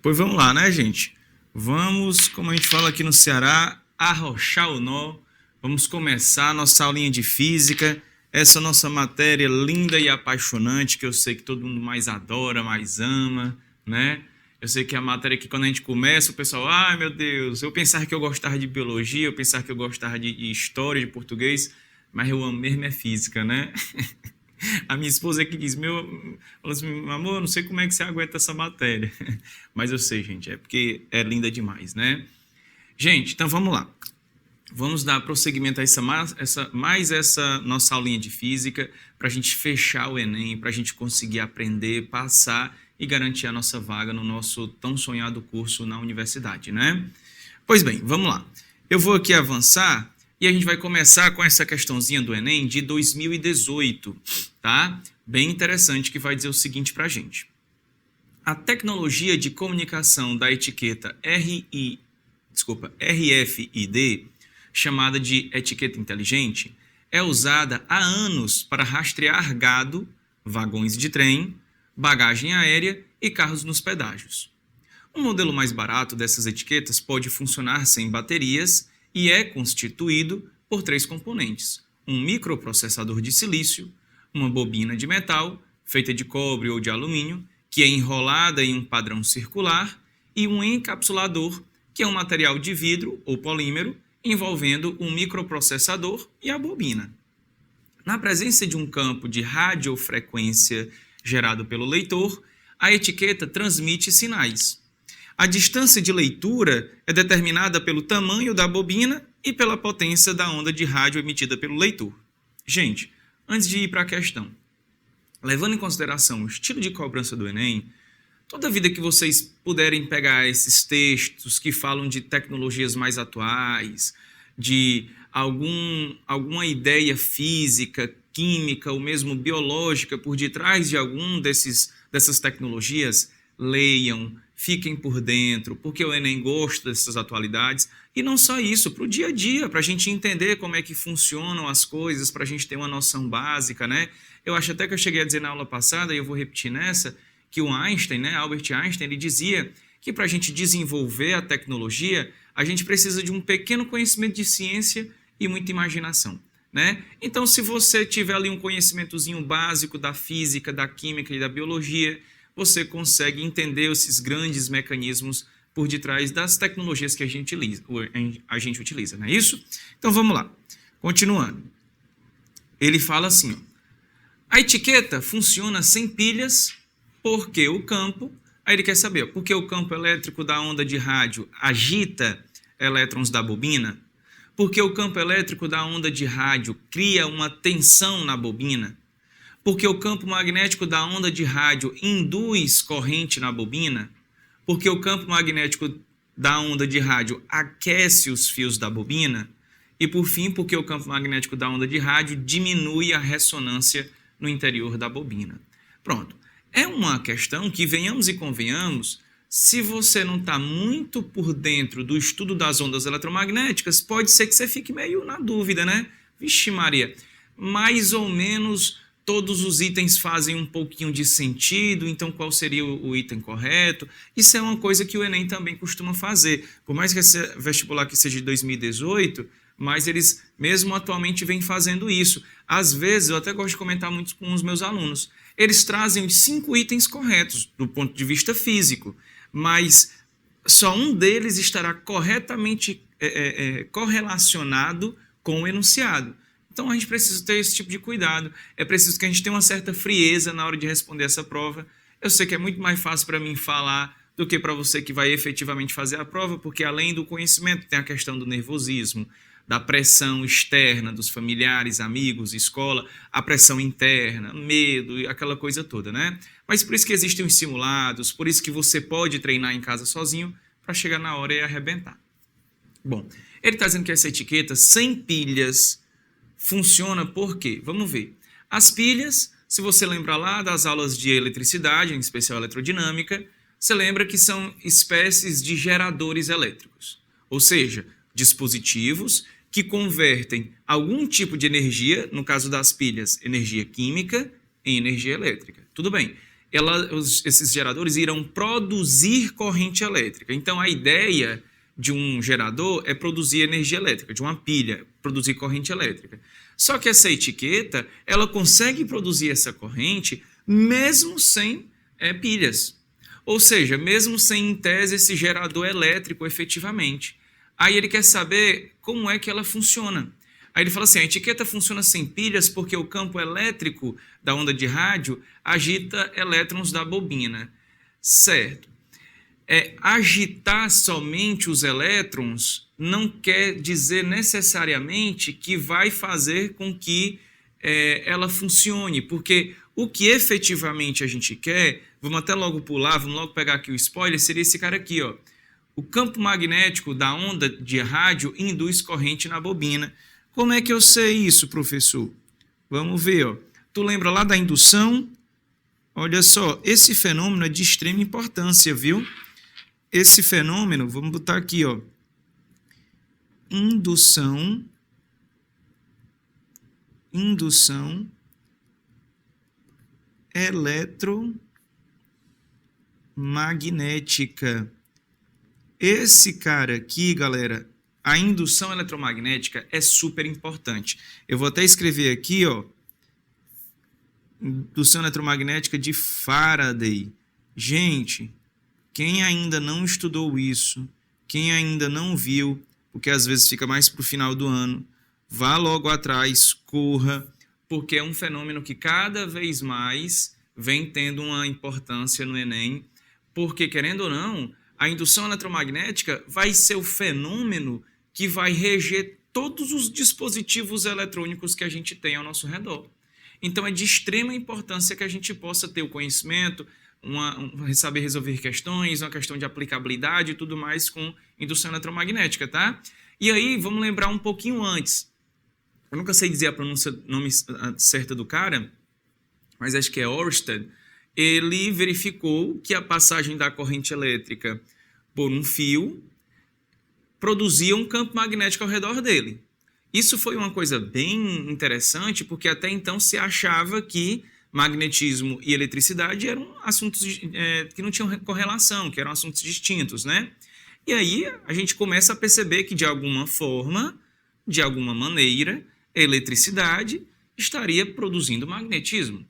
Pois vamos lá, né, gente? Vamos, como a gente fala aqui no Ceará, arrochar o nó. Vamos começar a nossa aulinha de física, essa nossa matéria linda e apaixonante, que eu sei que todo mundo mais adora, mais ama, né? Eu sei que é a matéria que quando a gente começa, o pessoal, ai meu Deus, eu pensava que eu gostava de biologia, eu pensava que eu gostava de história, de português, mas eu amo mesmo é física, né? A minha esposa é que diz, fala assim, amor, não sei como é que você aguenta essa matéria. Mas eu sei, gente, é porque é linda demais, né? Gente, então vamos lá. Vamos dar prosseguimento a essa nossa aulinha de física para a gente fechar o Enem, para a gente conseguir aprender, passar e garantir a nossa vaga no nosso tão sonhado curso na universidade, né? Pois bem, vamos lá. Eu vou aqui avançar e a gente vai começar com essa questãozinha do Enem de 2018, tá? Bem interessante, que vai dizer o seguinte para a gente. A tecnologia de comunicação da etiqueta RFID, chamada de etiqueta inteligente, é usada há anos para rastrear gado, vagões de trem, bagagem aérea e carros nos pedágios. Um modelo mais barato dessas etiquetas pode funcionar sem baterias e é constituído por 3 componentes: um microprocessador de silício, uma bobina de metal, feita de cobre ou de alumínio, que é enrolada em um padrão circular, e um encapsulador, que é um material de vidro ou polímero, envolvendo um microprocessador e a bobina. Na presença de um campo de radiofrequência gerado pelo leitor, a etiqueta transmite sinais. A distância de leitura é determinada pelo tamanho da bobina e pela potência da onda de rádio emitida pelo leitor. Gente, antes de ir para a questão, levando em consideração o estilo de cobrança do Enem, toda vida que vocês puderem pegar esses textos que falam de tecnologias mais atuais, de alguma ideia física, química ou mesmo biológica por detrás de algum dessas tecnologias, leiam, fiquem por dentro, porque o Enem gosta dessas atualidades. E não só isso, para o dia a dia, para a gente entender como é que funcionam as coisas, para a gente ter uma noção básica, né? Eu acho até que eu cheguei a dizer na aula passada, e eu vou repetir nessa, que o Einstein, né, Albert Einstein, ele dizia que para a gente desenvolver a tecnologia, a gente precisa de um pequeno conhecimento de ciência e muita imaginação, né? Então, se você tiver ali um conhecimentozinho básico da física, da química e da biologia, você consegue entender esses grandes mecanismos por detrás das tecnologias que a gente utiliza, não é isso? Então, vamos lá. Continuando. Ele fala assim, ó, a etiqueta funciona sem pilhas porque o campo, aí ele quer saber, porque o campo elétrico da onda de rádio agita elétrons da bobina, porque o campo elétrico da onda de rádio cria uma tensão na bobina, porque o campo magnético da onda de rádio induz corrente na bobina, porque o campo magnético da onda de rádio aquece os fios da bobina, e por fim, porque o campo magnético da onda de rádio diminui a ressonância no interior da bobina. Pronto. É uma questão que, venhamos e convenhamos, se você não está muito por dentro do estudo das ondas eletromagnéticas, pode ser que você fique meio na dúvida, né? Vixe Maria, mais ou menos todos os itens fazem um pouquinho de sentido, então qual seria o item correto? Isso é uma coisa que o Enem também costuma fazer. Por mais que esse vestibular que seja de 2018, mas eles mesmo atualmente vêm fazendo isso. Às vezes, eu até gosto de comentar muito com os meus alunos, eles trazem os 5 itens corretos do ponto de vista físico, mas só um deles estará corretamente correlacionado com o enunciado. Então a gente precisa ter esse tipo de cuidado, é preciso que a gente tenha uma certa frieza na hora de responder essa prova. Eu sei que é muito mais fácil para mim falar do que para você que vai efetivamente fazer a prova, porque além do conhecimento tem a questão do nervosismo, da pressão externa dos familiares, amigos, escola, a pressão interna, medo e aquela coisa toda, né? Mas por isso que existem os simulados, por isso que você pode treinar em casa sozinho para chegar na hora e arrebentar. Bom, ele está dizendo que essa etiqueta sem pilhas funciona por quê? Vamos ver. As pilhas, se você lembrar lá das aulas de eletricidade, em especial eletrodinâmica, você lembra que são espécies de geradores elétricos, ou seja, dispositivos que convertem algum tipo de energia, no caso das pilhas, energia química, em energia elétrica. Tudo bem. esses geradores irão produzir corrente elétrica. Então, a ideia de um gerador é produzir energia elétrica, de uma pilha, produzir corrente elétrica. Só que essa etiqueta, ela consegue produzir essa corrente mesmo sem pilhas. Ou seja, mesmo sem, em tese, esse gerador elétrico efetivamente. Aí ele quer saber como é que ela funciona. Aí ele fala assim, a etiqueta funciona sem pilhas porque o campo elétrico da onda de rádio agita elétrons da bobina. Certo. Agitar somente os elétrons não quer dizer necessariamente que vai fazer com que ela funcione, porque o que efetivamente a gente quer, vamos até logo pular, vamos logo pegar aqui o spoiler, seria esse cara aqui, ó. O campo magnético da onda de rádio induz corrente na bobina. Como é que eu sei isso, professor? Vamos ver, ó. Tu lembra lá da indução? Olha só, esse fenômeno é de extrema importância, viu? Esse fenômeno, vamos botar aqui, ó. Indução eletromagnética. Esse cara aqui, galera, a indução eletromagnética é super importante. Eu vou até escrever aqui, ó, indução eletromagnética de Faraday. Gente, quem ainda não estudou isso, quem ainda não viu, porque às vezes fica mais para o final do ano, vá logo atrás, corra, porque é um fenômeno que cada vez mais vem tendo uma importância no Enem, porque, querendo ou não, a indução eletromagnética vai ser o fenômeno que vai reger todos os dispositivos eletrônicos que a gente tem ao nosso redor. Então, é de extrema importância que a gente possa ter o conhecimento, saber resolver questões, uma questão de aplicabilidade e tudo mais com indução eletromagnética, tá? E aí, vamos lembrar um pouquinho antes. Eu nunca sei dizer nome certa do cara, mas acho que é Ørsted. Ele verificou que a passagem da corrente elétrica por um fio produzia um campo magnético ao redor dele. Isso foi uma coisa bem interessante, porque até então se achava que magnetismo e eletricidade eram assuntos que não tinham correlação, que eram assuntos distintos, né? E aí a gente começa a perceber que, de alguma forma, de alguma maneira, a eletricidade estaria produzindo magnetismo.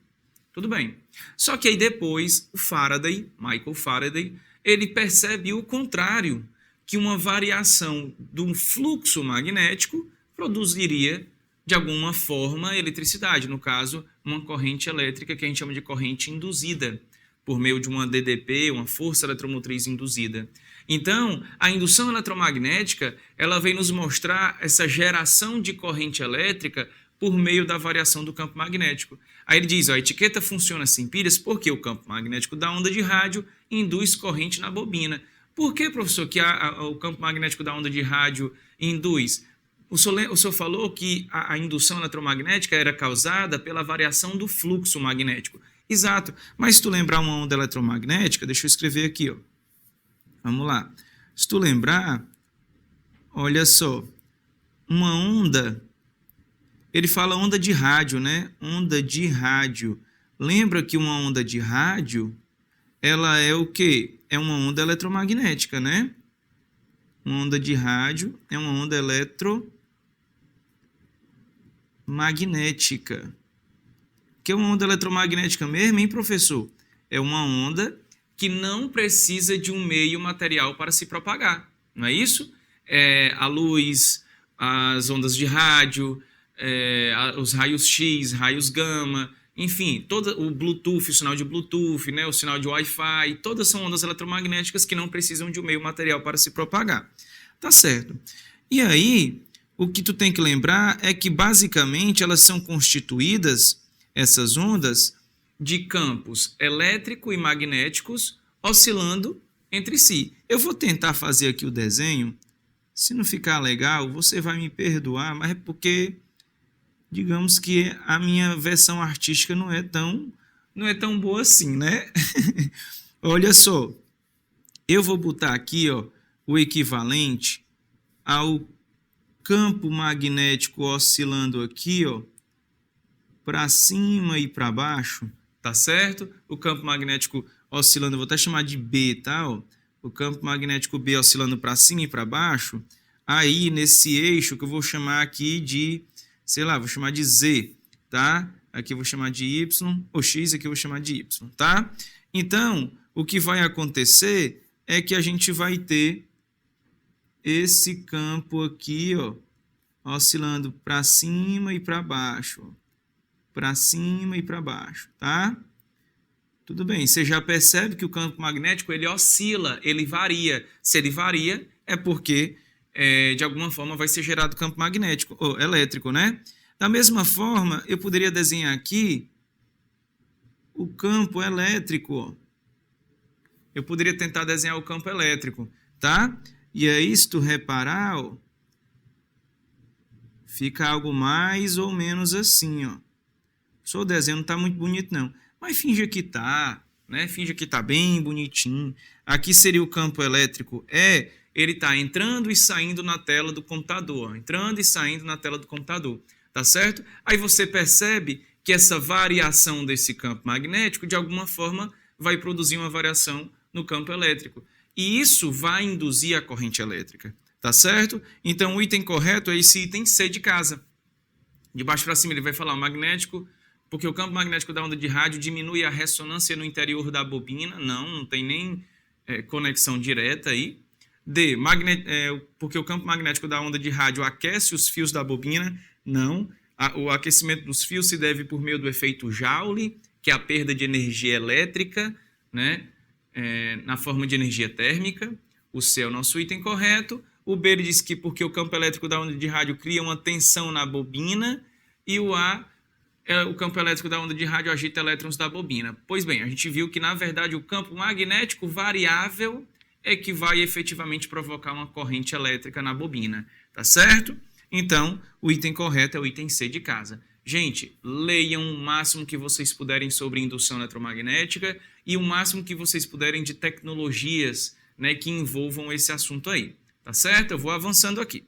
Tudo bem. Só que aí depois o Faraday, Michael Faraday, ele percebe o contrário, que uma variação do fluxo magnético produziria, de alguma forma, eletricidade. No caso, uma corrente elétrica que a gente chama de corrente induzida, por meio de uma DDP, uma força eletromotriz induzida. Então, a indução eletromagnética, ela vem nos mostrar essa geração de corrente elétrica por meio da variação do campo magnético. Aí ele diz, ó, a etiqueta funciona sem pilhas porque o campo magnético da onda de rádio induz corrente na bobina. Por que, professor, que o campo magnético da onda de rádio induz? O senhor falou que a indução eletromagnética era causada pela variação do fluxo magnético. Exato, mas se tu lembrar uma onda eletromagnética, deixa eu escrever aqui, ó. Vamos lá. Se tu lembrar, olha só, uma onda, ele fala onda de rádio, né? Onda de rádio. Lembra que uma onda de rádio, ela é o quê? É uma onda eletromagnética, né? Uma onda de rádio é uma onda eletromagnética. O que é uma onda eletromagnética mesmo, hein, professor? É uma onda que não precisa de um meio material para se propagar, não é isso? A luz, as ondas de rádio, os raios X, raios gama, enfim, todo o Bluetooth, o sinal de Bluetooth, né, o sinal de Wi-Fi, todas são ondas eletromagnéticas que não precisam de um meio material para se propagar. Tá certo. E aí, o que tu tem que lembrar é que, basicamente, elas são constituídas, essas ondas, de campos elétrico e magnéticos oscilando entre si. Eu vou tentar fazer aqui o desenho. Se não ficar legal, você vai me perdoar, mas é porque, digamos que a minha versão artística não é tão boa assim, né? Olha só, eu vou botar aqui, ó, o equivalente ao campo magnético oscilando aqui, ó, para cima e para baixo. tá certo? O campo magnético oscilando, eu vou até chamar de B, tá? Ó, o campo magnético B oscilando para cima e para baixo. Aí, nesse eixo que eu vou chamar aqui de, sei lá, vou chamar de Z, tá? Aqui eu vou chamar de Y, ou X, aqui eu vou chamar de Y, tá? Então, o que vai acontecer é que a gente vai ter esse campo aqui, ó, oscilando para cima e para baixo, para cima e para baixo, tá? Tudo bem, você já percebe que o campo magnético, ele oscila, ele varia. Se ele varia, é porque, de alguma forma, vai ser gerado campo magnético, ou elétrico, né? Da mesma forma, eu poderia desenhar aqui o campo elétrico, ó. Eu poderia tentar desenhar o campo elétrico, tá? E aí, se tu reparar, ó, fica algo mais ou menos assim, ó. Só o desenho não tá muito bonito, não. Mas finge que tá, né? Finge que tá bem bonitinho. Aqui seria o campo elétrico. Ele tá entrando e saindo na tela do computador. Ó. Entrando e saindo na tela do computador. Tá certo? Aí você percebe que essa variação desse campo magnético, de alguma forma, vai produzir uma variação no campo elétrico. E isso vai induzir a corrente elétrica. Tá certo? Então, o item correto é esse item C de casa. De baixo para cima, ele vai falar o magnético, porque o campo magnético da onda de rádio diminui a ressonância no interior da bobina. Não tem nem conexão direta aí. D, porque o campo magnético da onda de rádio aquece os fios da bobina. Não. O aquecimento dos fios se deve por meio do efeito Joule, que é a perda de energia elétrica, né, na forma de energia térmica. O C é o nosso item correto. O B ele diz que porque o campo elétrico da onda de rádio cria uma tensão na bobina. E o A o campo elétrico da onda de rádio agita elétrons da bobina. Pois bem, a gente viu que, na verdade, o campo magnético variável é que vai efetivamente provocar uma corrente elétrica na bobina, tá certo? Então, o item correto é o item C de casa. Gente, leiam o máximo que vocês puderem sobre indução eletromagnética e o máximo que vocês puderem de tecnologias, né, que envolvam esse assunto aí, tá certo? Eu vou avançando aqui.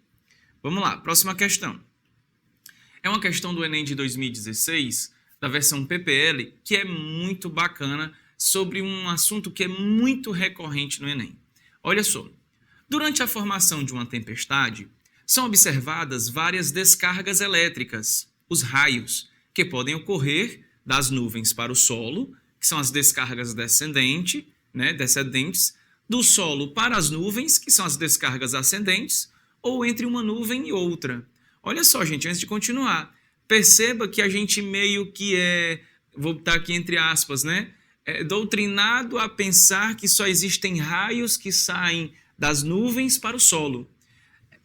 Vamos lá, próxima questão. É uma questão do Enem de 2016, da versão PPL, que é muito bacana, sobre um assunto que é muito recorrente no Enem. Olha só, durante a formação de uma tempestade, são observadas várias descargas elétricas, os raios, que podem ocorrer das nuvens para o solo, que são as descargas descendentes, do solo para as nuvens, que são as descargas ascendentes, ou entre uma nuvem e outra. Olha só, gente, antes de continuar, perceba que a gente meio que vou botar aqui entre aspas, né? Doutrinado a pensar que só existem raios que saem das nuvens para o solo.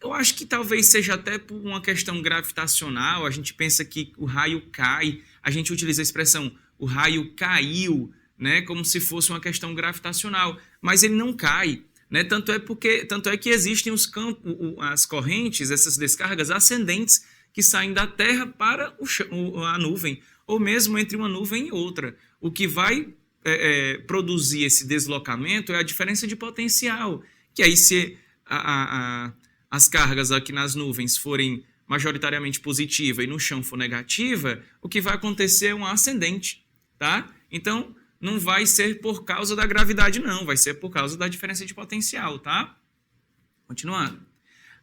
Eu acho que talvez seja até por uma questão gravitacional, a gente pensa que o raio cai, a gente utiliza a expressão o raio caiu, né? Como se fosse uma questão gravitacional, mas ele não cai. Né? Tanto é que existem os campos, as correntes, essas descargas ascendentes que saem da Terra para a nuvem, ou mesmo entre uma nuvem e outra. O que vai produzir esse deslocamento é a diferença de potencial, que aí se as cargas aqui nas nuvens forem majoritariamente positiva e no chão for negativa, o que vai acontecer é uma ascendente, tá? Então, não vai ser por causa da gravidade, não. Vai ser por causa da diferença de potencial, tá? Continuando.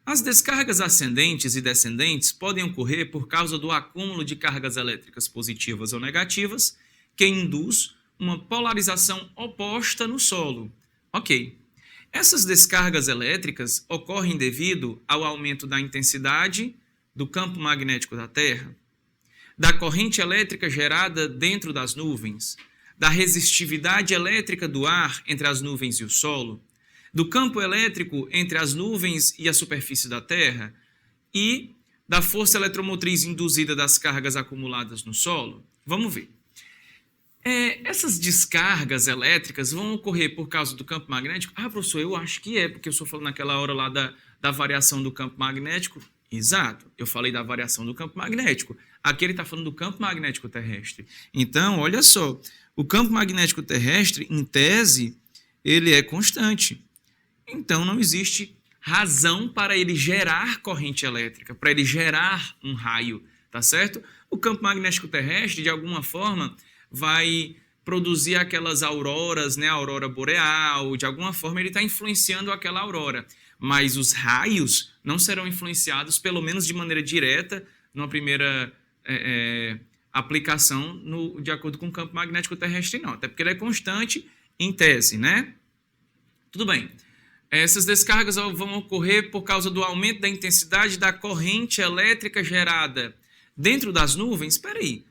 As descargas ascendentes e descendentes podem ocorrer por causa do acúmulo de cargas elétricas positivas ou negativas, que induz uma polarização oposta no solo. Ok. Essas descargas elétricas ocorrem devido ao aumento da intensidade do campo magnético da Terra, da corrente elétrica gerada dentro das nuvens, da resistividade elétrica do ar entre as nuvens e o solo, do campo elétrico entre as nuvens e a superfície da Terra e da força eletromotriz induzida das cargas acumuladas no solo. Vamos ver. Essas descargas elétricas vão ocorrer por causa do campo magnético? Ah, professor, eu acho que porque eu só falei naquela hora lá da variação do campo magnético. Exato, eu falei da variação do campo magnético. Aqui ele está falando do campo magnético terrestre. Então, olha só, o campo magnético terrestre, em tese, ele é constante. Então, não existe razão para ele gerar corrente elétrica, para ele gerar um raio, tá certo? O campo magnético terrestre, de alguma forma, vai produzir aquelas auroras, né, a aurora boreal, de alguma forma ele está influenciando aquela aurora. Mas os raios não serão influenciados, pelo menos de maneira direta, numa primeira aplicação de acordo com o campo magnético terrestre, não. Até porque ele é constante em tese, né? Tudo bem. Essas descargas vão ocorrer por causa do aumento da intensidade da corrente elétrica gerada dentro das nuvens. Espera aí.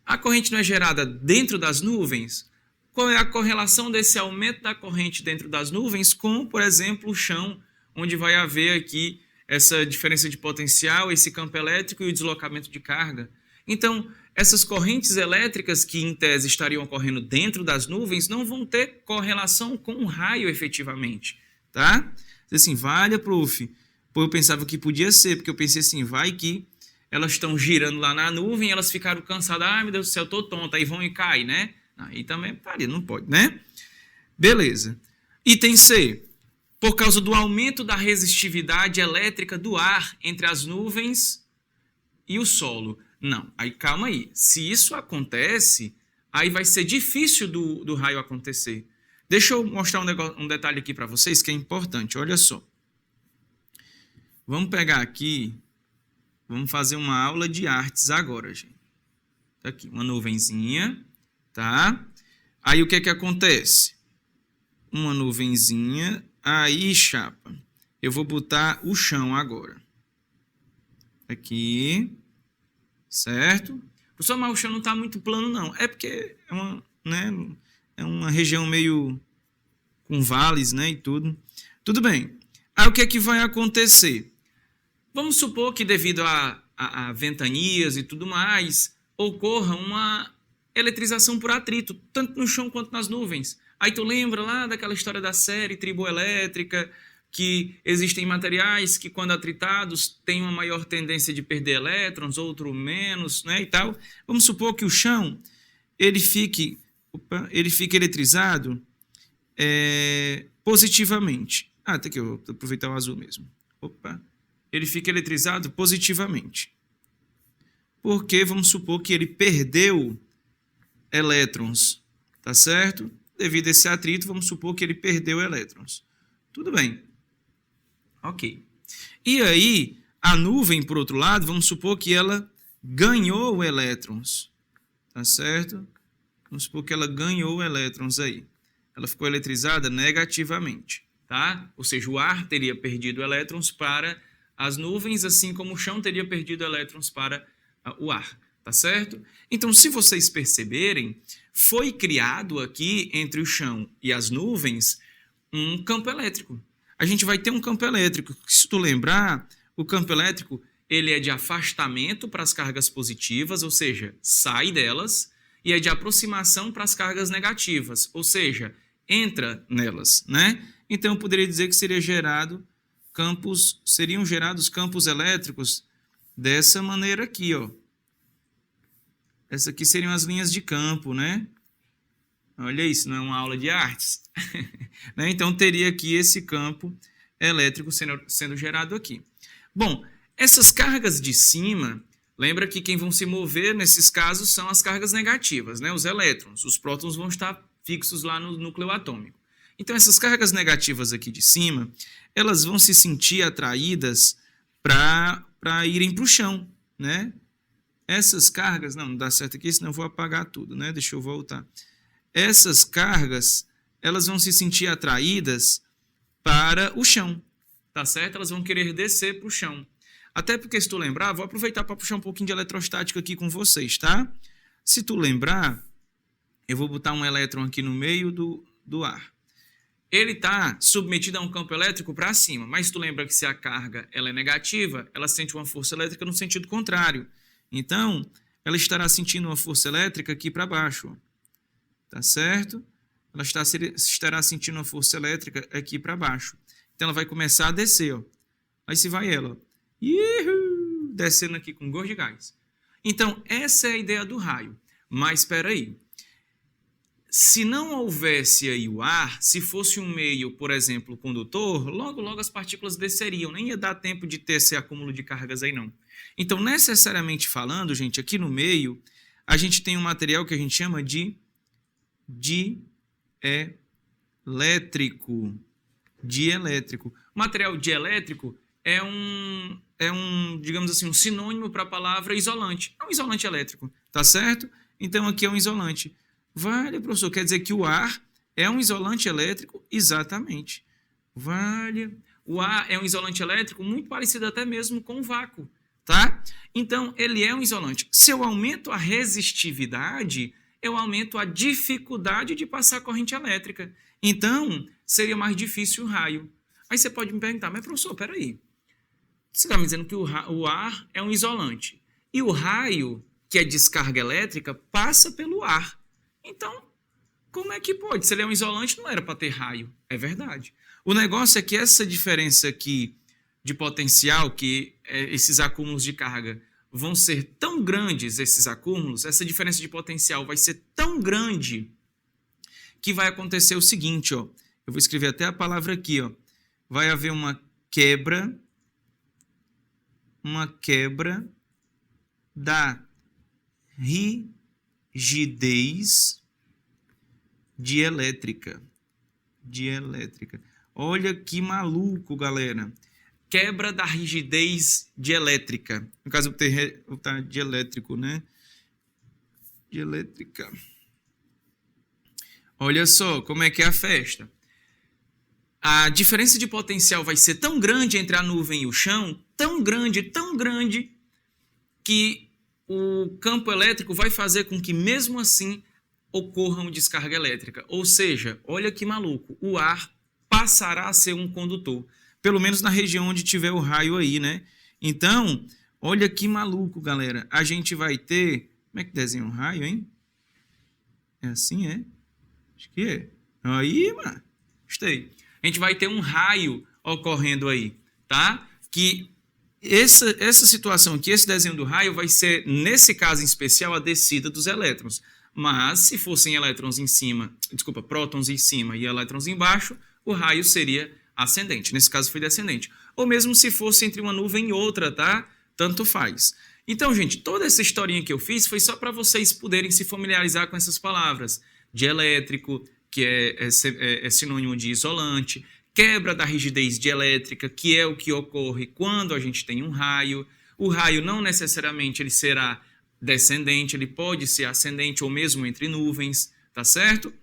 A corrente não é gerada dentro das nuvens? Qual é a correlação desse aumento da corrente dentro das nuvens com, por exemplo, o chão, onde vai haver aqui essa diferença de potencial, esse campo elétrico e o deslocamento de carga? Então, essas correntes elétricas que, em tese, estariam ocorrendo dentro das nuvens não vão ter correlação com o raio efetivamente, tá? Assim, vale, prof. Pô, eu pensava que podia ser, porque eu pensei assim, vai que elas estão girando lá na nuvem, elas ficaram cansadas, ah, meu Deus do céu, eu tô tonta, aí vão e caem, né? Aí também, não pode, né? Beleza. Item C. Por causa do aumento da resistividade elétrica do ar entre as nuvens e o solo. Não, aí calma aí. Se isso acontece, aí vai ser difícil do raio acontecer. Deixa eu mostrar um detalhe aqui para vocês que é importante, olha só. Vamos pegar aqui... Vamos fazer uma aula de artes agora, gente. Tá aqui, uma nuvenzinha, tá? Aí o que é que acontece? Uma nuvenzinha. Aí, chapa, eu vou botar o chão agora. Aqui. Certo? Professor, mas o chão não está muito plano, não. É porque é uma região meio com vales, né, e tudo. Tudo bem. Aí o que é que vai acontecer? Vamos supor que devido a ventanias e tudo mais, ocorra uma eletrização por atrito, tanto no chão quanto nas nuvens. Aí tu lembra lá daquela história da série triboelétrica, que existem materiais que, quando atritados, têm uma maior tendência de perder elétrons, outro menos, né, e tal. Vamos supor que o chão ele fique eletrizado positivamente. Ah, tá aqui, eu vou aproveitar o azul mesmo. Ele fica eletrizado positivamente. Porque vamos supor que ele perdeu elétrons, tá certo? Devido a esse atrito, vamos supor que ele perdeu elétrons. Tudo bem. Ok. E aí, a nuvem, por outro lado, vamos supor que ela ganhou elétrons, tá certo? Vamos supor que ela ganhou elétrons aí. Ela ficou eletrizada negativamente, tá? Ou seja, o ar teria perdido elétrons para as nuvens, assim como o chão teria perdido elétrons para o ar, tá certo? Então, se vocês perceberem, foi criado aqui entre o chão e as nuvens um campo elétrico. A gente vai ter um campo elétrico. Se tu lembrar, o campo elétrico ele é de afastamento para as cargas positivas, ou seja, sai delas, e é de aproximação para as cargas negativas, ou seja, entra nelas, né? Então, eu poderia dizer que seriam gerados campos elétricos dessa maneira aqui, ó. Essas aqui seriam as linhas de campo, né? Olha isso, não é uma aula de artes? Né? Então, teria aqui esse campo elétrico sendo gerado aqui. Bom, essas cargas de cima, lembra que quem vão se mover nesses casos são as cargas negativas, né? Os elétrons. Os prótons vão estar fixos lá no núcleo atômico. Então, essas cargas negativas aqui de cima, elas vão se sentir atraídas para irem para o chão, né? Essas cargas, não dá certo aqui, senão eu vou apagar tudo, né? Deixa eu voltar. Essas cargas, elas vão se sentir atraídas para o chão, tá certo? Elas vão querer descer para o chão. Até porque, se tu lembrar, vou aproveitar para puxar um pouquinho de eletrostática aqui com vocês, tá? Se tu lembrar, eu vou botar um elétron aqui no meio do ar. Ele está submetido a um campo elétrico para cima, mas tu lembra que se a carga ela é negativa, ela sente uma força elétrica no sentido contrário. Então, ela estará sentindo uma força elétrica aqui para baixo. Ó. Tá certo? Ela estará sentindo uma força elétrica aqui para baixo. Então, ela vai começar a descer. Ó. Aí se vai ela. Ó. Iuhu! Descendo aqui com gosto de gás. Então, essa é a ideia do raio. Mas espera aí. Se não houvesse aí o ar, se fosse um meio, por exemplo, condutor, logo as partículas desceriam. Nem ia dar tempo de ter esse acúmulo de cargas aí, não. Então, necessariamente falando, gente, aqui no meio, a gente tem um material que a gente chama de dielétrico. Dielétrico. O material dielétrico é um, digamos assim, um sinônimo para a palavra isolante. É um isolante elétrico, tá certo? Então, aqui é um isolante. Vale, professor, quer dizer que o ar é um isolante elétrico? Exatamente. Vale. O ar é um isolante elétrico muito parecido até mesmo com o vácuo, tá? Então, ele é um isolante. Se eu aumento a resistividade, eu aumento a dificuldade de passar corrente elétrica. Então, seria mais difícil o raio. Aí você pode me perguntar, mas professor, peraí. Você está me dizendo que o ar é um isolante. E o raio, que é descarga elétrica, passa pelo ar. Então, como é que pode? Se ele é um isolante, não era para ter raio. É verdade. O negócio é que essa diferença aqui de potencial, que esses acúmulos de carga vão ser tão grandes, esses acúmulos, essa diferença de potencial vai ser tão grande que vai acontecer o seguinte, ó. Eu vou escrever até a palavra aqui, ó. Vai haver uma quebra da rigidez dielétrica. Olha que maluco, galera. Quebra da rigidez dielétrica. No caso, eu vou botar dielétrico, né? Dielétrica. Olha só como é que é a festa. A diferença de potencial vai ser tão grande entre a nuvem e o chão, tão grande, que o campo elétrico vai fazer com que, mesmo assim, ocorra uma descarga elétrica. Ou seja, olha que maluco, o ar passará a ser um condutor, pelo menos na região onde tiver o raio aí, né? Então, olha que maluco, galera. A gente vai ter... Como é que desenha um raio, hein? É assim, é? Acho que é. Aí, mano. Gostei. A gente vai ter um raio ocorrendo aí, tá? Que essa situação aqui, esse desenho do raio vai ser, nesse caso em especial, a descida dos elétrons. Mas, se fossem elétrons em cima, prótons em cima e elétrons embaixo, o raio seria ascendente. Nesse caso foi descendente. Ou mesmo se fosse entre uma nuvem e outra, tá? Tanto faz. Então, gente, toda essa historinha que eu fiz foi só para vocês poderem se familiarizar com essas palavras. Dielétrico, que é sinônimo de isolante, quebra da rigidez dielétrica, que é o que ocorre quando a gente tem um raio. O raio não necessariamente ele será descendente, ele pode ser ascendente ou mesmo entre nuvens, tá certo?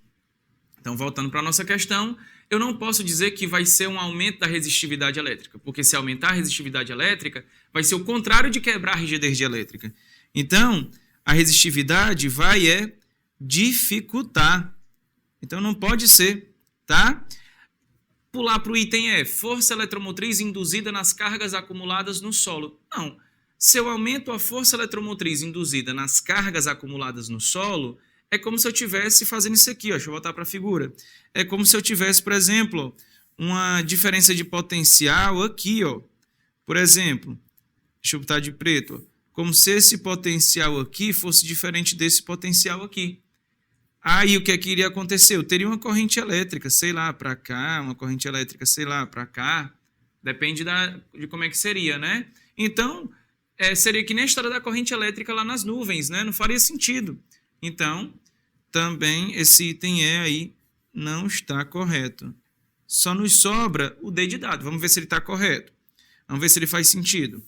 Então, voltando para a nossa questão, eu não posso dizer que vai ser um aumento da resistividade elétrica, porque se aumentar a resistividade elétrica, vai ser o contrário de quebrar a rigidez dielétrica. Então, a resistividade vai dificultar. Então, não pode ser, tá? Pular para o item E, força eletromotriz induzida nas cargas acumuladas no solo. Não. Se eu aumento a força eletromotriz induzida nas cargas acumuladas no solo, é como se eu estivesse fazendo isso aqui, ó. Deixa eu voltar para a figura. É como se eu tivesse, por exemplo, uma diferença de potencial aqui, ó. Por exemplo, deixa eu botar de preto, ó. Como se esse potencial aqui fosse diferente desse potencial aqui. Aí o que é que iria acontecer? Eu teria uma corrente elétrica, sei lá, para cá, uma corrente elétrica, sei lá, para cá. Depende de como é que seria, né? Então, seria que nem a história da corrente elétrica lá nas nuvens, né? Não faria sentido. Então, também esse item E aí não está correto. Só nos sobra o D de dado. Vamos ver se ele está correto. Vamos ver se ele faz sentido.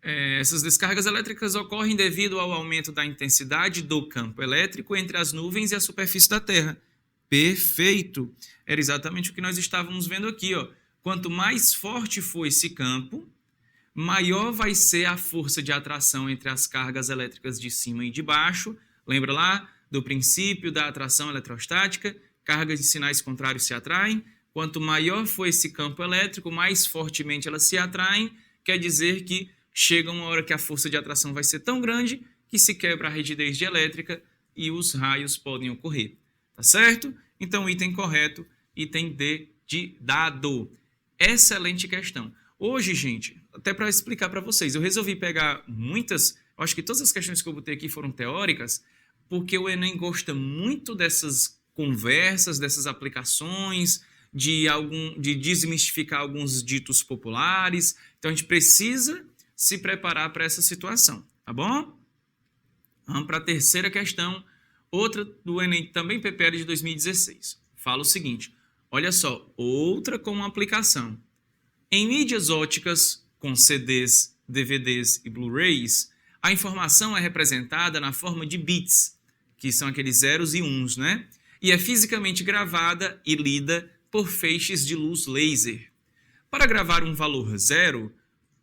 Essas descargas elétricas ocorrem devido ao aumento da intensidade do campo elétrico entre as nuvens e a superfície da Terra. Perfeito! Era exatamente o que nós estávamos vendo aqui, ó. Quanto mais forte for esse campo, maior vai ser a força de atração entre as cargas elétricas de cima e de baixo. Lembra lá do princípio da atração eletrostática? Cargas de sinais contrários se atraem. Quanto maior for esse campo elétrico, mais fortemente elas se atraem. Quer dizer que chega uma hora que a força de atração vai ser tão grande que se quebra a rigidez dielétrica e os raios podem ocorrer. Tá certo? Então, item correto, item D de dado. Excelente questão. Hoje, gente, até para explicar para vocês, eu resolvi pegar acho que todas as questões que eu botei aqui foram teóricas, porque o Enem gosta muito dessas conversas, dessas aplicações, de desmistificar alguns ditos populares. Então, a gente precisa se preparar para essa situação, tá bom? Vamos para a terceira questão. outra do Enem, também PPL de 2016. Fala o seguinte, olha só, outra com uma aplicação. Em mídias óticas, com CDs, DVDs e Blu-rays, a informação é representada na forma de bits, que são aqueles zeros e uns, né? E é fisicamente gravada e lida por feixes de luz laser. Para gravar um valor zero,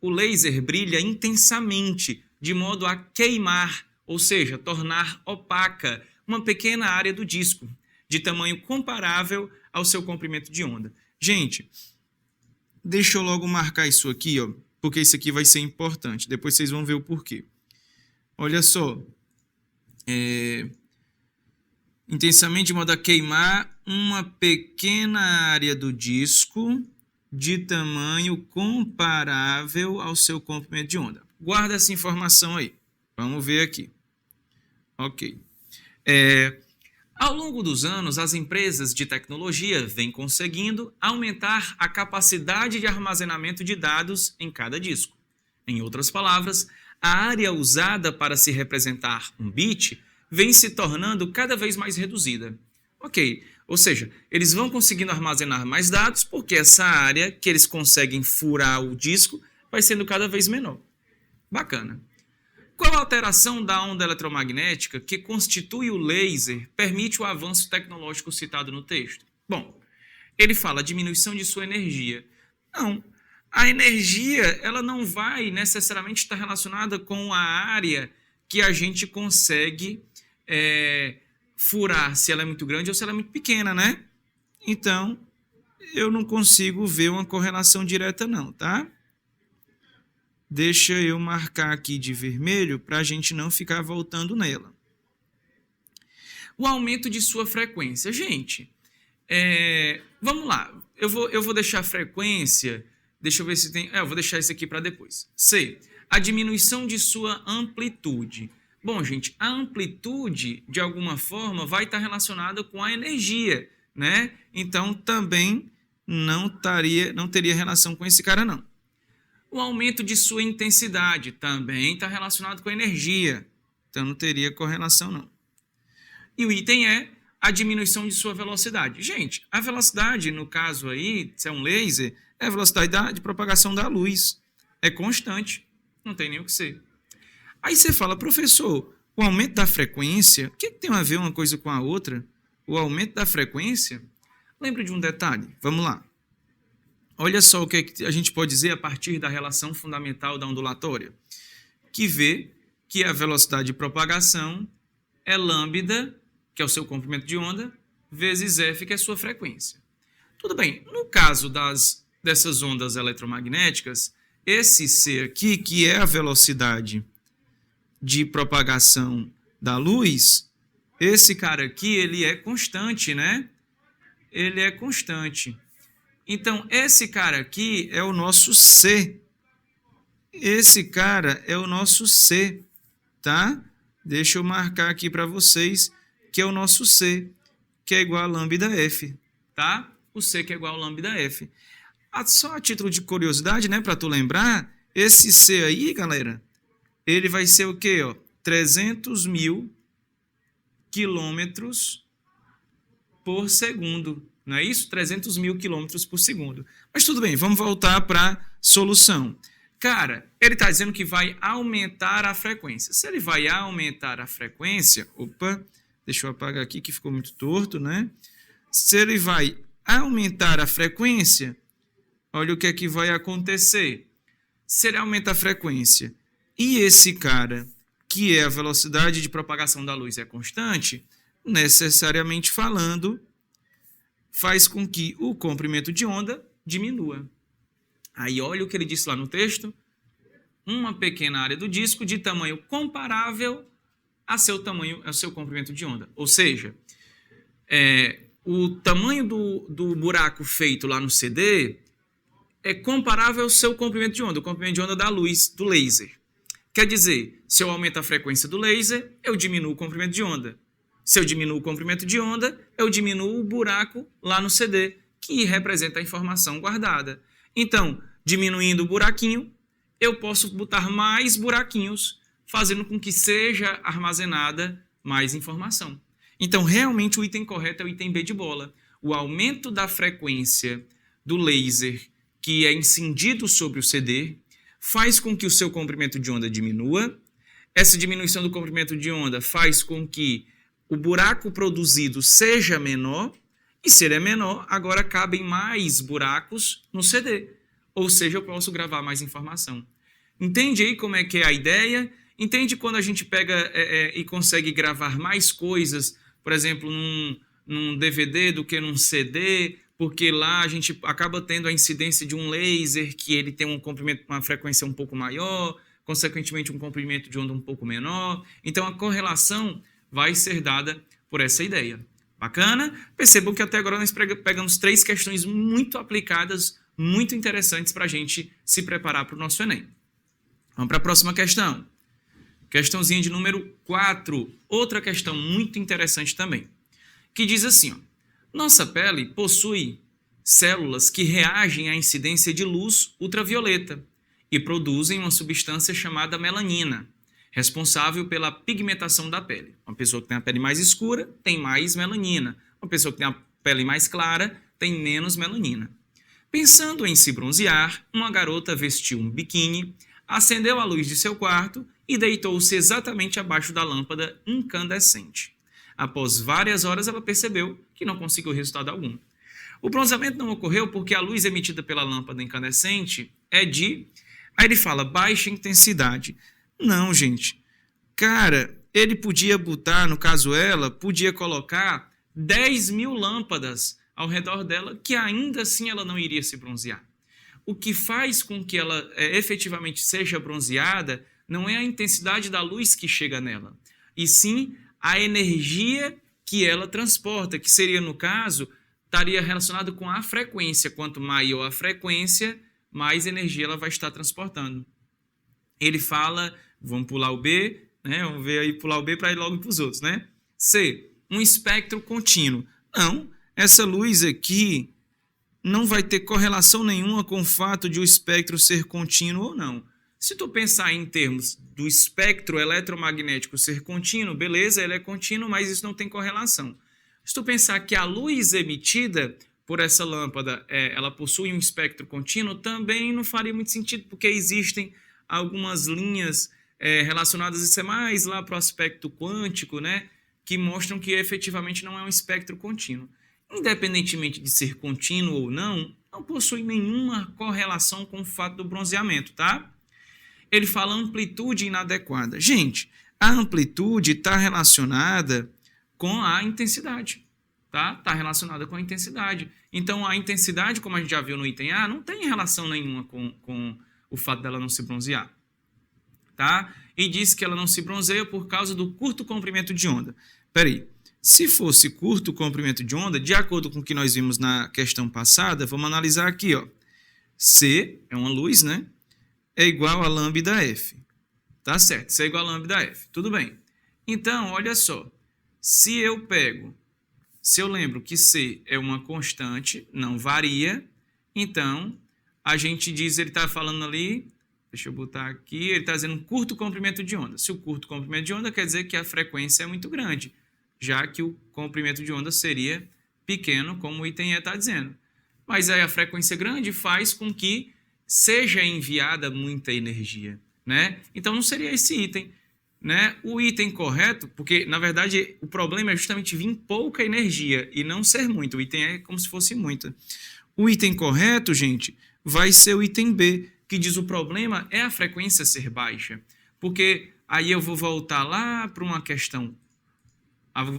o laser brilha intensamente, de modo a queimar, ou seja, tornar opaca uma pequena área do disco, de tamanho comparável ao seu comprimento de onda. Gente, deixa eu logo marcar isso aqui, ó, porque isso aqui vai ser importante. Depois vocês vão ver o porquê. Olha só. Intensamente de modo a queimar uma pequena área do disco de tamanho comparável ao seu comprimento de onda. Guarda essa informação aí. Vamos ver aqui. Ok. Ao longo dos anos, as empresas de tecnologia vêm conseguindo aumentar a capacidade de armazenamento de dados em cada disco. Em outras palavras, a área usada para se representar um bit vem se tornando cada vez mais reduzida. Ok, ou seja, eles vão conseguindo armazenar mais dados porque essa área que eles conseguem furar o disco vai sendo cada vez menor. Bacana. Qual a alteração da onda eletromagnética que constitui o laser permite o avanço tecnológico citado no texto? Bom, ele fala a diminuição de sua energia. Não, a energia ela não vai necessariamente estar relacionada com a área que a gente consegue furar, se ela é muito grande ou se ela é muito pequena, né? Então, eu não consigo ver uma correlação direta não, tá? Deixa eu marcar aqui de vermelho para a gente não ficar voltando nela. O aumento de sua frequência. Gente, vamos lá. Eu vou deixar a frequência. Deixa eu ver se tem... eu vou deixar isso aqui para depois. C. A diminuição de sua amplitude. Bom, gente, a amplitude, de alguma forma, vai estar relacionada com a energia, né? Então, também não teria relação com esse cara, não. O aumento de sua intensidade também está relacionado com a energia. Então, não teria correlação, não. E o item é a diminuição de sua velocidade. Gente, a velocidade, no caso aí, se é um laser, é a velocidade de propagação da luz. É constante. Não tem nem o que ser. Aí você fala, professor, o aumento da frequência, o que tem a ver uma coisa com a outra? O aumento da frequência? Lembra de um detalhe? Vamos lá. Olha só o que a gente pode dizer a partir da relação fundamental da ondulatória, que vê que a velocidade de propagação é lambda, que é o seu comprimento de onda, vezes f, que é a sua frequência. Tudo bem, no caso dessas ondas eletromagnéticas, esse c aqui, que é a velocidade de propagação da luz, esse cara aqui, ele é constante, né? Ele é constante. Então, esse cara aqui é o nosso C. Esse cara é o nosso C, tá? Deixa eu marcar aqui para vocês que é o nosso C, que é igual a lambda F, tá? O C que é igual a lambda F. Só a título de curiosidade, né, para tu lembrar, esse C aí, galera, ele vai ser o quê, ó? 300.000 quilômetros por segundo. Não é isso? 300.000 quilômetros por segundo. Mas tudo bem, vamos voltar para a solução. Cara, ele está dizendo que vai aumentar a frequência. Se ele vai aumentar a frequência... Opa, deixa eu apagar aqui que ficou muito torto, né? Se ele vai aumentar a frequência, olha o que é que vai acontecer. Se ele aumenta a frequência e esse cara, que é a velocidade de propagação da luz, é constante, necessariamente falando, faz com que o comprimento de onda diminua. Aí olha o que ele disse lá no texto, uma pequena área do disco de tamanho comparável ao seu comprimento de onda. Ou seja, o tamanho do buraco feito lá no CD é comparável ao seu comprimento de onda, o comprimento de onda da luz, do laser. Quer dizer, se eu aumento a frequência do laser, eu diminuo o comprimento de onda. Se eu diminuo o comprimento de onda, eu diminuo o buraco lá no CD, que representa a informação guardada. Então, diminuindo o buraquinho, eu posso botar mais buraquinhos, fazendo com que seja armazenada mais informação. Então, realmente, o item correto é o item B de bola. O aumento da frequência do laser que é incendido sobre o CD faz com que o seu comprimento de onda diminua. Essa diminuição do comprimento de onda faz com que o buraco produzido seja menor, e se ele é menor, agora cabem mais buracos no CD. Ou seja, eu posso gravar mais informação. Entende aí como é que é a ideia? Entende quando a gente pega e consegue gravar mais coisas, por exemplo, num DVD do que num CD, porque lá a gente acaba tendo a incidência de um laser que ele tem um comprimento, uma frequência um pouco maior, consequentemente um comprimento de onda um pouco menor. Então a correlação vai ser dada por essa ideia. Bacana? Percebam que até agora nós pegamos 3 questões muito aplicadas, muito interessantes para a gente se preparar para o nosso Enem. Vamos para a próxima questão. Questãozinha de número 4. Outra questão muito interessante também. Que diz assim, ó, nossa pele possui células que reagem à incidência de luz ultravioleta e produzem uma substância chamada melanina, responsável pela pigmentação da pele. Uma pessoa que tem a pele mais escura tem mais melanina. Uma pessoa que tem a pele mais clara tem menos melanina. Pensando em se bronzear, uma garota vestiu um biquíni, acendeu a luz de seu quarto e deitou-se exatamente abaixo da lâmpada incandescente. Após várias horas, ela percebeu que não conseguiu resultado algum. O bronzeamento não ocorreu porque a luz emitida pela lâmpada incandescente é de... Aí ele fala, baixa intensidade. Não, gente. Cara, ele podia botar, no caso ela, podia colocar 10.000 lâmpadas ao redor dela, que ainda assim ela não iria se bronzear. O que faz com que ela efetivamente seja bronzeada não é a intensidade da luz que chega nela, e sim a energia que ela transporta, que seria, no caso, estaria relacionado com a frequência. Quanto maior a frequência, mais energia ela vai estar transportando. Ele fala, vamos pular o B, né? Vamos ver aí, pular o B para ir logo para os outros, né? C, um espectro contínuo. Não, essa luz aqui não vai ter correlação nenhuma com o fato de o espectro ser contínuo ou não. Se tu pensar em termos do espectro eletromagnético ser contínuo, beleza, ele é contínuo, mas isso não tem correlação. Se tu pensar que a luz emitida por essa lâmpada, ela possui um espectro contínuo, também não faria muito sentido, porque existem algumas linhas relacionadas, isso é mais lá para o aspecto quântico, né, que mostram que efetivamente não é um espectro contínuo. Independentemente de ser contínuo ou não, não possui nenhuma correlação com o fato do bronzeamento, tá? Ele fala amplitude inadequada. Gente, a amplitude está relacionada com a intensidade, tá? Está relacionada com a intensidade. Então, a intensidade, como a gente já viu no item A, não tem relação nenhuma com o fato dela não se bronzear, tá? E diz que ela não se bronzeia por causa do curto comprimento de onda. Peraí, se fosse curto comprimento de onda, de acordo com o que nós vimos na questão passada, vamos analisar aqui, ó. C é uma luz, né? É igual a lambda F. Tá certo, C é igual a lambda F. Tudo bem. Então, olha só. Se eu lembro que C é uma constante, não varia, então a gente diz, ele está falando ali, deixa eu botar aqui, ele está dizendo um curto comprimento de onda. Se o curto comprimento de onda quer dizer que a frequência é muito grande, já que o comprimento de onda seria pequeno, como o item E está dizendo. Mas aí a frequência grande faz com que seja enviada muita energia, né? Então não seria esse item, né? O item correto, porque na verdade o problema é justamente vir pouca energia e não ser muito. O item é como se fosse muita. O item correto, gente, vai ser o item B, que diz o problema é a frequência ser baixa. Porque aí eu vou voltar lá para uma questão,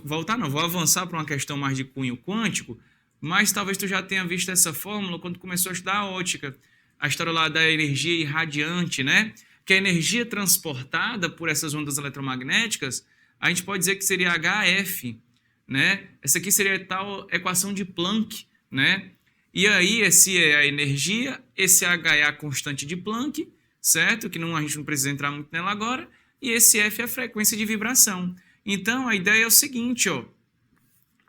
vou avançar para uma questão mais de cunho quântico, mas talvez tu já tenha visto essa fórmula quando começou a estudar a ótica. A história lá da energia irradiante, né? Que a energia transportada por essas ondas eletromagnéticas, a gente pode dizer que seria HF, né? Essa aqui seria a tal equação de Planck, né? E aí, esse é a energia, esse H é a constante de Planck, certo? Que a gente não precisa entrar muito nela agora. E esse F é a frequência de vibração. Então, a ideia é o seguinte, ó.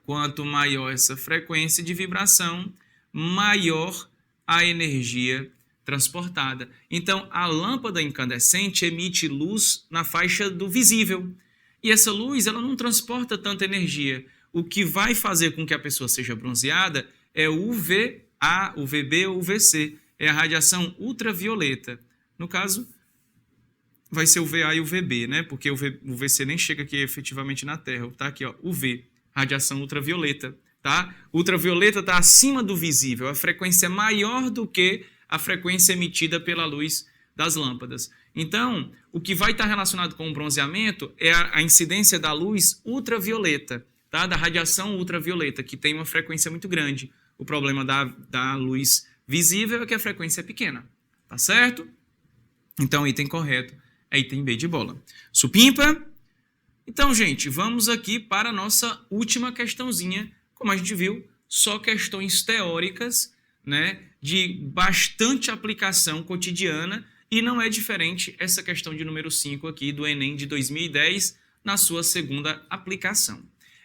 Quanto maior essa frequência de vibração, maior a energia transportada. Então, a lâmpada incandescente emite luz na faixa do visível. E essa luz, ela não transporta tanta energia. O que vai fazer com que a pessoa seja bronzeada é o UVA, UVB ou UVC. É a radiação ultravioleta. No caso, vai ser o VA e o VB, né? Porque o VC nem chega aqui efetivamente na Terra. Tá aqui, ó, UV, radiação ultravioleta, tá? Ultravioleta está acima do visível. A frequência é maior do que a frequência emitida pela luz das lâmpadas. Então, o que vai estar relacionado com o bronzeamento é a incidência da luz ultravioleta, tá? Da radiação ultravioleta, que tem uma frequência muito grande. O problema da luz visível é que a frequência é pequena, tá certo? Então, o item correto é item B de bola. Supimpa? Então, gente, vamos aqui para a nossa última questãozinha. Como a gente viu, só questões teóricas, né, de bastante aplicação cotidiana, e não é diferente essa questão de número 5 aqui do Enem de 2010, na sua segunda aplicação.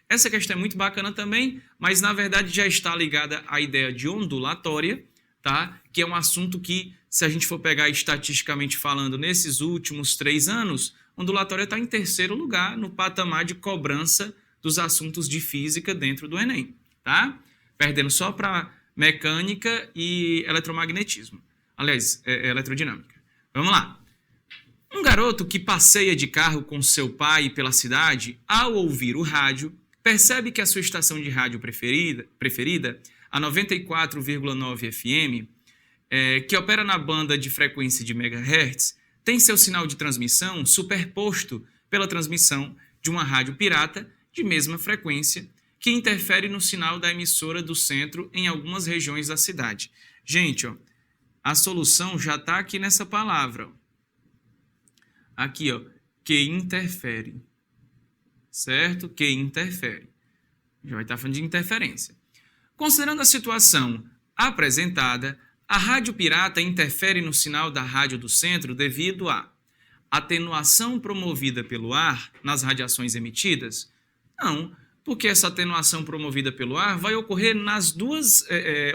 Essa questão é muito bacana também, mas na verdade já está ligada à ideia de ondulatória, tá? Que é um assunto que, se a gente for pegar estatisticamente falando, nesses últimos 3 anos, ondulatória está em terceiro lugar no patamar de cobrança dos assuntos de física dentro do Enem, tá? Perdendo só para mecânica e eletromagnetismo. Aliás, eletrodinâmica. Vamos lá. Um garoto que passeia de carro com seu pai pela cidade, ao ouvir o rádio, percebe que a sua estação de rádio preferida, a 94,9 FM, que opera na banda de frequência de megahertz, tem seu sinal de transmissão superposto pela transmissão de uma rádio pirata de mesma frequência, que interfere no sinal da emissora do centro em algumas regiões da cidade. Gente, ó, a solução já está aqui nessa palavra. Ó. Aqui, ó, que interfere. Certo? Que interfere. Já vai estar falando de interferência. Considerando a situação apresentada, a rádio pirata interfere no sinal da rádio do centro devido à atenuação promovida pelo ar nas radiações emitidas? Não, porque essa atenuação promovida pelo ar vai ocorrer nas duas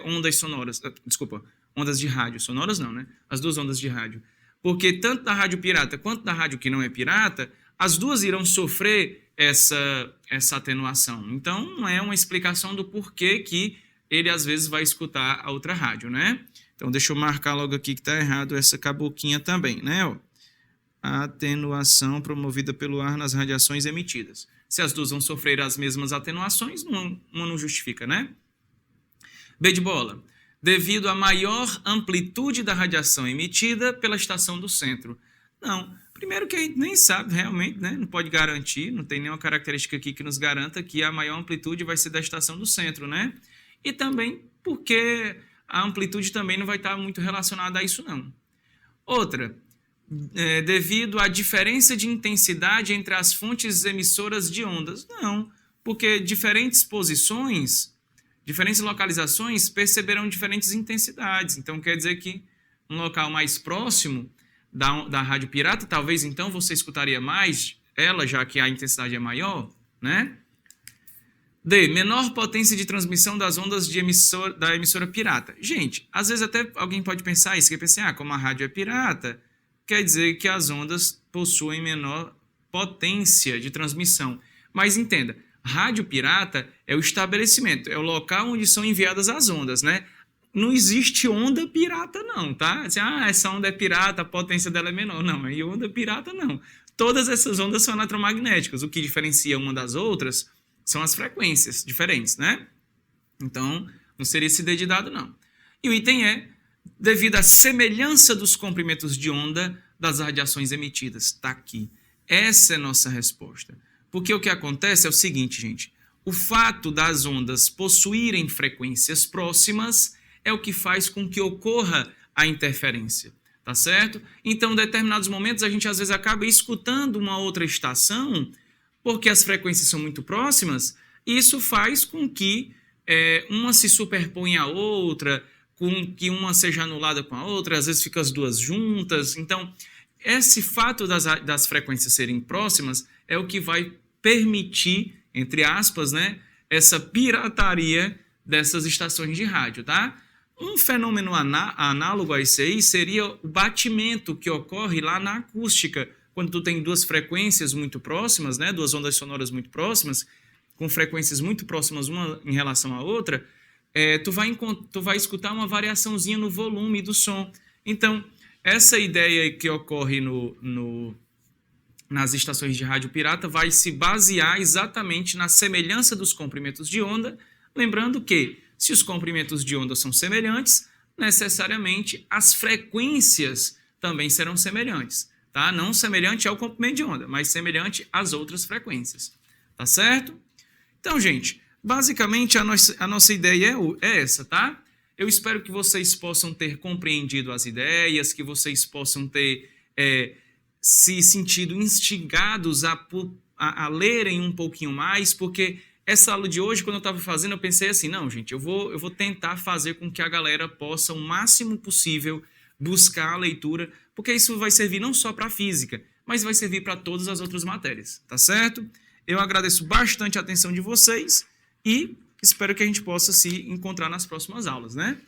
ondas sonoras. Desculpa, ondas de rádio. Sonoras não, né? As duas ondas de rádio. Porque tanto da rádio pirata quanto da rádio que não é pirata, as duas irão sofrer essa atenuação. Então, não é uma explicação do porquê que ele às vezes vai escutar a outra rádio, né? Então, deixa eu marcar logo aqui que está errado essa caboquinha também, né? Ó, a atenuação promovida pelo ar nas radiações emitidas. Se as duas vão sofrer as mesmas atenuações, uma não justifica, né? B de bola. Devido à maior amplitude da radiação emitida pela estação do centro. Não. Primeiro que a gente nem sabe realmente, né? Não pode garantir, não tem nenhuma característica aqui que nos garanta que a maior amplitude vai ser da estação do centro, né? E também porque a amplitude também não vai estar muito relacionada a isso, não. Outra, devido à diferença de intensidade entre as fontes emissoras de ondas. Não, porque diferentes posições, diferentes localizações perceberão diferentes intensidades. Então, quer dizer que um local mais próximo da rádio pirata, talvez então você escutaria mais ela, já que a intensidade é maior, né? D. Menor potência de transmissão das ondas da emissora pirata. Gente, às vezes até alguém pode pensar isso, que pensa, como a rádio é pirata, quer dizer que as ondas possuem menor potência de transmissão. Mas entenda, rádio pirata é o estabelecimento, é o local onde são enviadas as ondas, né? Não existe onda pirata não, tá? Assim, essa onda é pirata, a potência dela é menor. Não, aí onda pirata não. Todas essas ondas são eletromagnéticas. O que diferencia uma das outras são as frequências diferentes, né? Então, não seria esse D de dado, não. E o item é, devido à semelhança dos comprimentos de onda das radiações emitidas. Está aqui. Essa é a nossa resposta. Porque o que acontece é o seguinte, gente. O fato das ondas possuírem frequências próximas é o que faz com que ocorra a interferência, tá certo? Então, em determinados momentos, a gente às vezes acaba escutando uma outra estação, porque as frequências são muito próximas, e isso faz com que uma se superponha à outra, com que uma seja anulada com a outra, às vezes ficam as duas juntas. Então, esse fato das frequências serem próximas é o que vai permitir, entre aspas, né, essa pirataria dessas estações de rádio, tá? Um fenômeno análogo a esse aí seria o batimento que ocorre lá na acústica, quando tu tem duas frequências muito próximas, né, duas ondas sonoras muito próximas, com frequências muito próximas uma em relação à outra, tu vai escutar uma variaçãozinha no volume do som. Então, essa ideia que ocorre nas estações de rádio pirata vai se basear exatamente na semelhança dos comprimentos de onda, lembrando que, se os comprimentos de onda são semelhantes, necessariamente as frequências também serão semelhantes, tá? Não semelhante ao comprimento de onda, mas semelhante às outras frequências, tá certo? Então, gente, basicamente a nossa ideia é essa, tá? Eu espero que vocês possam ter compreendido as ideias, que vocês possam ter se sentido instigados a lerem um pouquinho mais, porque essa aula de hoje, quando eu estava fazendo, eu pensei assim, não, gente, eu vou tentar fazer com que a galera possa, o máximo possível, buscar a leitura, porque isso vai servir não só para a física, mas vai servir para todas as outras matérias, tá certo? Eu agradeço bastante a atenção de vocês e espero que a gente possa se encontrar nas próximas aulas, né?